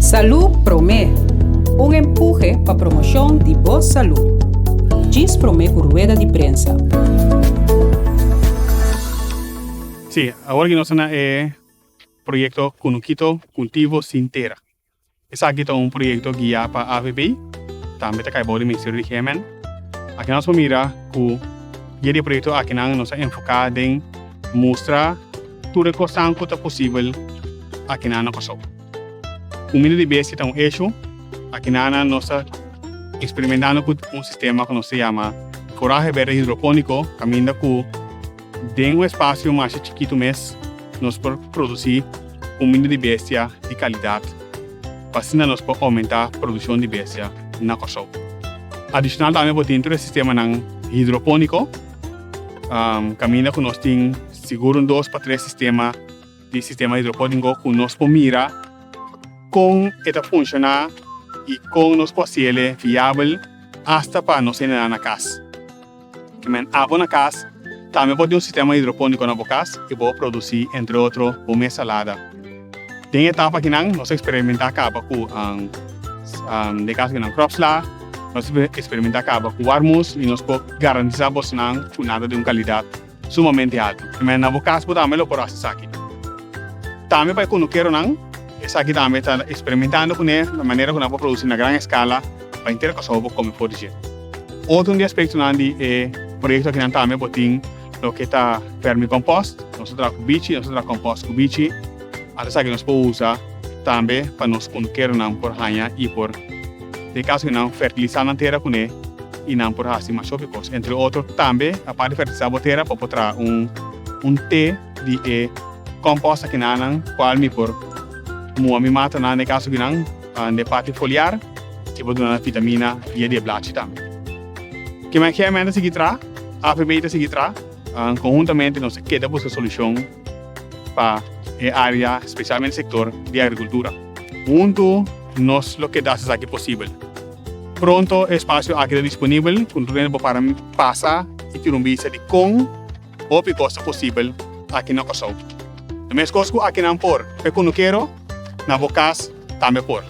Salud Promé, un empuje para promoción de boa salud. Diz Promé por rueda de prensa. Sí, ahora que nos proyecto Kunukito Cultivo Sin Terra. Esse aqui é um projeto guiado para a AVB, também está caindo do Ministério de Gemen. Aqui nós vamos mirar que esse projeto aqui nós enfocado em mostrar tudo que é possível aqui na nossa. O Ministério de Base é um eixo, aqui nós experimentando com sistema que nós chama foragem verde hidropônico, caminho que tem espaço mais chiquito mesmo, nós podemos produzir comida de bestia de qualidade, para assim nós podemos aumentar a produção de bestia na costa. Adicional também por dentro do sistema hidropônico, caminho que nós temos seguro 2 para 3 sistemas de sistema hidropônico que nós podemos mirar com ele funcionar e com nós podemos viável até para nós ir na casa. Que men água na casa também pode ter sistema hidropônico na casa e pode produzir, entre outros, uma salada. Tem etapa que nós experimentar com de caso que crops lá, nós experimentar com armos e nós podemos garantizar que nada de uma qualidade sumamente alta. Mas na casa podemos por essa aqui. Também para quando quero essa aqui também está experimentando com a maneira que nós podemos produzir na grande escala para inteira casa como pode ser. Outro aspecto é projeto que nós também podemos lo que está vermicompost, nós trabalhamos com bichi, nós trabalhamos compost com bichi, até que nós podemos usar também para nós quando queremos por ranha e por de caso que não fertilizar na terra com ele e não por assim mais chopicos. Entre outros também a parte de fertilizar a terra para botar té de compost aqui na qual me por me mata na caso que não de parte foliar tipo de uma vitamina e de blate também. Que mais que é a seguir tra, a primeira seguir tra conjuntamente nós queda buscar solução para a área, especialmente o setor de agricultura. Junto nós lo que dá aqui possível. Pronto, espaço aqui disponível, com tudo para passar e ter vista de com o que costa possível aqui na Kosovo. A mesma coisa aqui na por, quando quero, na bocas também por.